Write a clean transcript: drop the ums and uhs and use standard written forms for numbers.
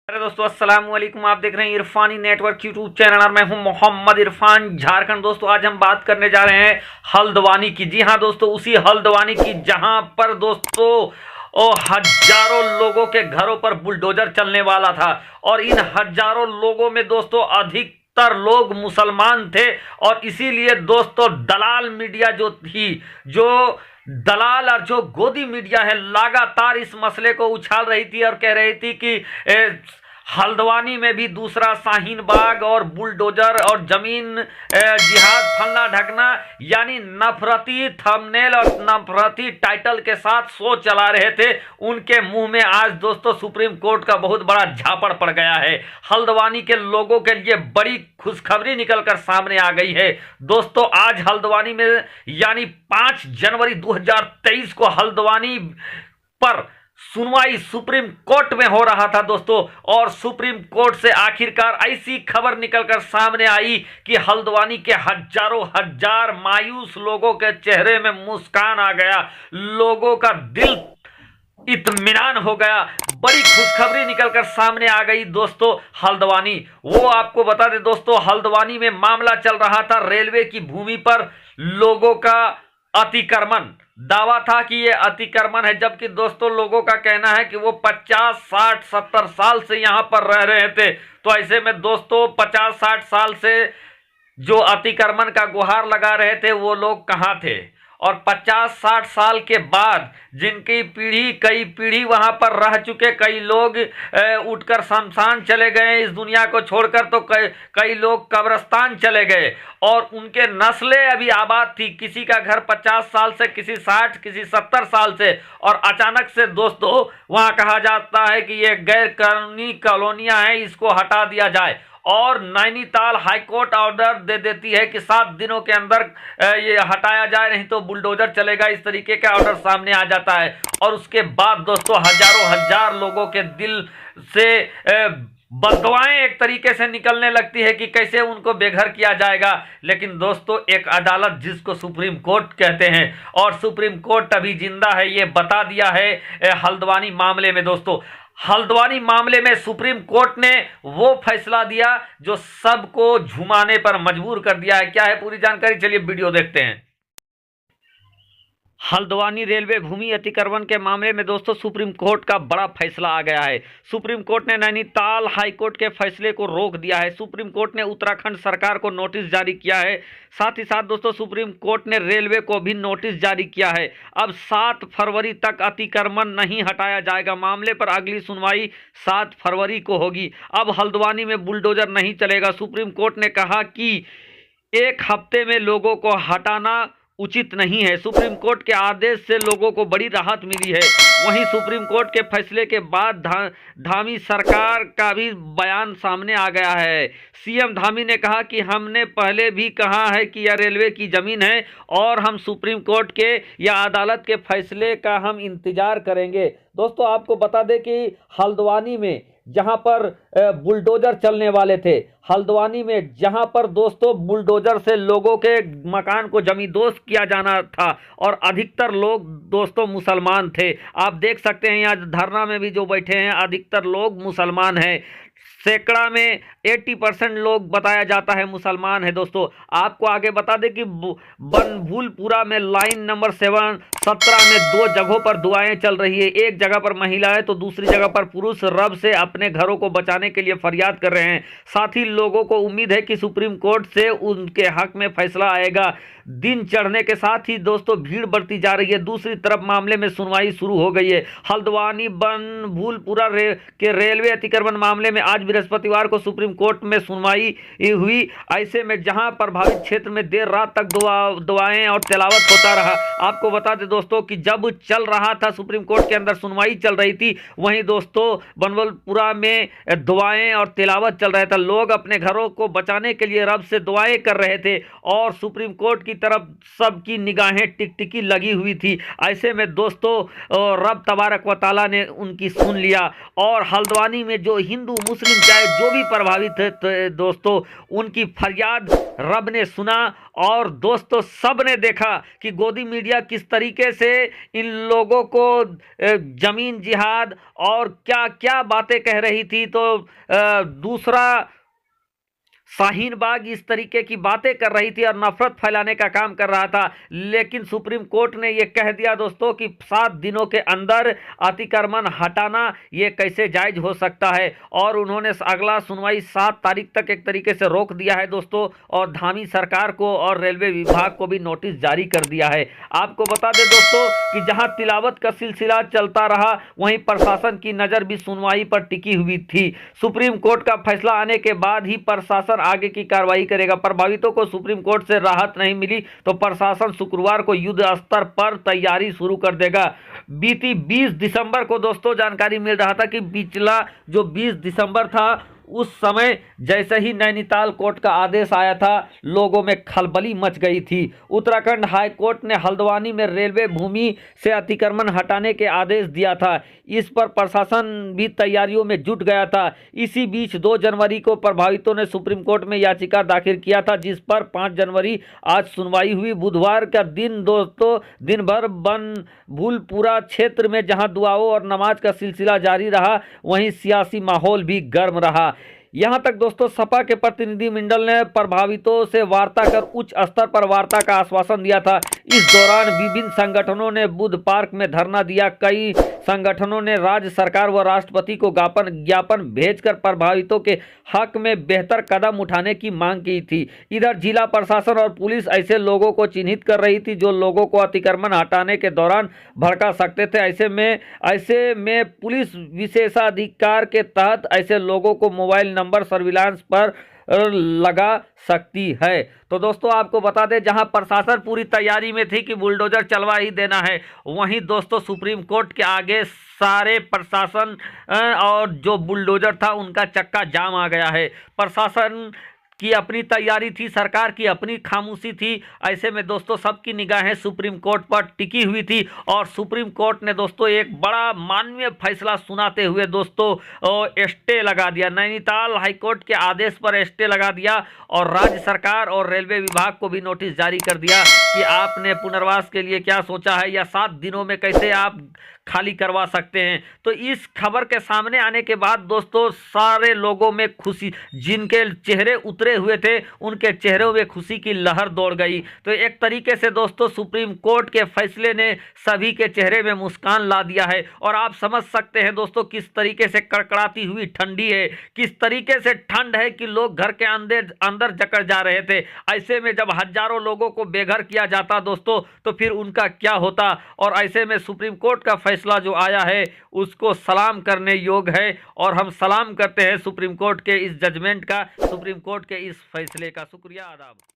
अरे दोस्तों अस्सलाम वालेकुम। आप देख रहे हैं इरफानी नेटवर्क यूट्यूब चैनल और मैं हूं मोहम्मद इरफान झारखंड। दोस्तों आज हम बात करने जा रहे हैं हल्द्वानी की। जी हां दोस्तों, उसी हल्द्वानी की जहां पर दोस्तों हजारों लोगों के घरों पर बुलडोजर चलने वाला था और इन हजारों लोगों में दोस्तों अधिकतर लोग मुसलमान थे और इसीलिए दोस्तों दलाल मीडिया जो थी, जो दलाल और जो गोदी मीडिया है, लगातार इस मसले को उछाल रही थी और कह रही थी कि हल्द्वानी में भी दूसरा शाहीन बाग और बुलडोजर और जमीन जिहाद फलना ढकना, यानी नफरती थंबनेल और नफरती टाइटल के साथ शो चला रहे थे। उनके मुंह में आज दोस्तों सुप्रीम कोर्ट का बहुत बड़ा झापड़ पड़ गया है। हल्द्वानी के लोगों के लिए बड़ी खुशखबरी निकलकर सामने आ गई है। दोस्तों आज हल्द्वानी में यानी 5 जनवरी 2023 को हल्द्वानी पर सुनवाई सुप्रीम कोर्ट में हो रहा था दोस्तों, और सुप्रीम कोर्ट से आखिरकार ऐसी खबर निकलकर सामने आई कि हल्द्वानी के हजारों हजार मायूस लोगों के चेहरे में मुस्कान आ गया, लोगों का दिल इत्मीनान हो गया। बड़ी खुशखबरी निकलकर सामने आ गई दोस्तों हल्द्वानी। वो आपको बता दें दोस्तों, हल्द्वानी में मामला चल रहा था रेलवे की भूमि पर लोगों का अतिक्रमण। दावा था कि ये अतिक्रमण है, जबकि दोस्तों लोगों का कहना है कि वो 50, 60, 70 साल से यहां पर रह रहे थे। तो ऐसे में दोस्तों 50, 60 साल से जो अतिक्रमण का गुहार लगा रहे थे वो लोग कहां थे, और 50, 60 साल के बाद जिनकी कई पीढ़ी वहां पर रह चुके, कई लोग उठकर शमशान चले गए इस दुनिया को छोड़कर, तो कई लोग कब्रिस्तान चले गए और उनके नस्लें अभी आबाद थी। किसी का घर 50 साल से, किसी 60, किसी 70 साल से, और अचानक से दोस्तों वहां कहा जाता है कि ये गैर कानूनी कॉलोनियां हैं, इसको हटा दिया जाए। और नैनीताल हाईकोर्ट ऑर्डर दे देती है कि 7 दिनों के अंदर ये हटाया जाए, नहीं तो बुलडोजर चलेगा। इस तरीके का ऑर्डर सामने आ जाता है और उसके बाद दोस्तों हजारों हजार लोगों के दिल से बददुआएं एक तरीके से निकलने लगती है कि कैसे उनको बेघर किया जाएगा। लेकिन दोस्तों एक अदालत जिसको सुप्रीम कोर्ट कहते हैं, और सुप्रीम कोर्ट अभी जिंदा है, ये बता दिया है हल्द्वानी मामले में। दोस्तों हल्द्वानी मामले में सुप्रीम कोर्ट ने वो फैसला दिया जो सबको झुमाने पर मजबूर कर दिया है। क्या है पूरी जानकारी, चलिए वीडियो देखते हैं। हल्द्वानी रेलवे भूमि अतिक्रमण के मामले में दोस्तों सुप्रीम कोर्ट का बड़ा फैसला आ गया है। सुप्रीम कोर्ट ने नैनीताल हाईकोर्ट के फैसले को रोक दिया है। सुप्रीम कोर्ट ने उत्तराखंड सरकार को नोटिस जारी किया है। साथ ही साथ दोस्तों सुप्रीम कोर्ट ने रेलवे को भी नोटिस जारी किया है। अब 7 फरवरी तक अतिक्रमण नहीं हटाया जाएगा। मामले पर अगली सुनवाई 7 फरवरी को होगी। अब हल्द्वानी में बुलडोजर नहीं चलेगा। सुप्रीम कोर्ट ने कहा कि 1 हफ्ते में लोगों को हटाना उचित नहीं है। सुप्रीम कोर्ट के आदेश से लोगों को बड़ी राहत मिली है। वहीं सुप्रीम कोर्ट के फैसले के बाद धामी सरकार का भी बयान सामने आ गया है। सीएम धामी ने कहा कि हमने पहले भी कहा है कि यह रेलवे की जमीन है और हम सुप्रीम कोर्ट के या अदालत के फैसले का हम इंतजार करेंगे। दोस्तों आपको बता दें कि हल्द्वानी में जहां पर बुलडोजर चलने वाले थे, हल्द्वानी में जहां पर दोस्तों बुलडोजर से लोगों के मकान को जमींदोज किया जाना था, और अधिकतर लोग दोस्तों मुसलमान थे। आप देख सकते हैं यहाँ धरना में भी जो बैठे हैं अधिकतर लोग मुसलमान हैं। सैकड़ा में 80% लोग बताया जाता है मुसलमान है। दोस्तों आपको आगे बता दें कि बनभूलपुरा में लाइन नंबर 17 में 2 जगहों पर दुआएं चल रही है। एक जगह पर महिलाएं तो दूसरी जगह पर पुरुष रब से अपने घरों को बचाने के लिए फरियाद कर रहे हैं। साथ ही लोगों को उम्मीद है कि सुप्रीम कोर्ट से उनके हक में फैसला आएगा। दिन चढ़ने के साथ ही दोस्तों भीड़ बढ़ती जा रही है। दूसरी तरफ मामले में सुनवाई शुरू हो गई है। हल्द्वानी बनभूलपुरा के रेलवे अतिक्रमण मामले में आज बृहस्पतिवार को सुप्रीम कोर्ट में सुनवाई हुई। ऐसे में जहां प्रभावित क्षेत्र में देर रात तक दुआएं और तिलावत होता रहा। आपको बता दें दोस्तों कि जब चल रहा था सुप्रीम कोर्ट के अंदर सुनवाई चल रही थी, वहीं दोस्तों बनभूलपुरा में दुआएं और तिलावत चल रहा था। लोग अपने घरों को बचाने के लिए रब से दुआएं कर रहे थे और सुप्रीम कोर्ट की तरफ सबकी निगाहें टिकटिकी लगी हुई थी। ऐसे में दोस्तों रब तबारक व तआला ने उनकी सुन लिया, और हल्द्वानी में जो हिंदू मुस्लिम चाहे जो भी प्रभावित थे दोस्तों, उनकी फरियाद रब ने सुना। और दोस्तों सब ने देखा कि गोदी मीडिया किस तरीके तरीके से इन लोगों को जमीन जिहाद और क्या क्या बातें कह रही थी। तो दूसरा शाहीन बाग इस तरीके की बातें कर रही थी और नफरत फैलाने का काम कर रहा था। लेकिन सुप्रीम कोर्ट ने यह कह दिया दोस्तों कि 7 दिनों के अंदर अतिक्रमण हटाना ये कैसे जायज हो सकता है, और उन्होंने अगला सुनवाई 7 तारीख तक एक तरीके से रोक दिया है दोस्तों, और धामी सरकार को और रेलवे विभाग को भी नोटिस जारी कर दिया है। आपको बता दें दोस्तों कि जहां तिलावत का सिलसिला चलता रहा, वहीं प्रशासन की नज़र भी सुनवाई पर टिकी हुई थी। सुप्रीम कोर्ट का फैसला आने के बाद ही प्रशासन आगे की कार्रवाई करेगा। प्रभावितों को सुप्रीम कोर्ट से राहत नहीं मिली तो प्रशासन शुक्रवार को युद्ध स्तर पर तैयारी शुरू कर देगा। बीती 20 दिसंबर को दोस्तों जानकारी मिल रहा था कि पिछला जो 20 दिसंबर था, उस समय जैसे ही नैनीताल कोर्ट का आदेश आया था, लोगों में खलबली मच गई थी। उत्तराखंड हाई कोर्ट ने हल्द्वानी में रेलवे भूमि से अतिक्रमण हटाने के आदेश दिया था। इस पर प्रशासन भी तैयारियों में जुट गया था। इसी बीच 2 जनवरी को प्रभावितों ने सुप्रीम कोर्ट में याचिका दाखिल किया था, जिस पर 5 जनवरी आज सुनवाई हुई। बुधवार का दिन दोस्तों दिन भर बनभूलपुरा क्षेत्र में जहां दुआओं और नमाज का सिलसिला जारी रहा, वहीं सियासी माहौल भी गर्म रहा। यहां तक दोस्तों सपा के प्रतिनिधिमंडल ने प्रभावितों से वार्ता कर उच्च स्तर पर वार्ता का आश्वासन दिया था। इस दौरान विभिन्न संगठनों ने बुद्ध पार्क में धरना दिया। कई संगठनों ने राज्य सरकार व राष्ट्रपति को ज्ञापन भेजकर प्रभावितों के हक में बेहतर कदम उठाने की मांग की थी। इधर जिला प्रशासन और पुलिस ऐसे लोगों को चिन्हित कर रही थी जो लोगों को अतिक्रमण हटाने के दौरान भड़का सकते थे। ऐसे में पुलिस विशेषाधिकार के तहत ऐसे लोगों को मोबाइल नंबर सर्विलांस पर लगा सकती है। तो दोस्तों आपको बता दें, जहां प्रशासन पूरी तैयारी में थी कि बुलडोजर चलवा ही देना है, वहीं दोस्तों सुप्रीम कोर्ट के आगे सारे प्रशासन और जो बुलडोजर था उनका चक्का जाम आ गया है। प्रशासन की अपनी तैयारी थी, सरकार की अपनी खामोशी थी। ऐसे में दोस्तों सबकी निगाहें सुप्रीम कोर्ट पर टिकी हुई थी, और सुप्रीम कोर्ट ने दोस्तों एक बड़ा मानवीय फैसला सुनाते हुए दोस्तों स्टे लगा दिया। नैनीताल हाईकोर्ट के आदेश पर स्टे लगा दिया, और राज्य सरकार और रेलवे विभाग को भी नोटिस जारी कर दिया कि आपने पुनर्वास के लिए क्या सोचा है, या 7 दिनों में कैसे आप खाली करवा सकते हैं। तो इस खबर के सामने आने के बाद दोस्तों सारे लोगों में खुशी, जिनके चेहरे उतरे हुए थे उनके चेहरों में खुशी की लहर दौड़ गई। तो एक तरीके से दोस्तों सुप्रीम कोर्ट के फैसले ने सभी के चेहरे में मुस्कान ला दिया है, और आप समझ सकते हैं दोस्तों किस तरीके से कड़कड़ाती हुई ठंडी है, किस तरीके से ठंड है कि लोग घर के अंदर जकड़ जा रहे थे। ऐसे में जब हजारों लोगों को बेघर किया जाता दोस्तों, तो फिर उनका क्या होता। और ऐसे में सुप्रीम कोर्ट का फैसला जो आया है उसको सलाम करने योग्य है, और हम सलाम करते हैं सुप्रीम कोर्ट के इस जजमेंट का, सुप्रीम कोर्ट के इस फैसले का। शुक्रिया, आदाब।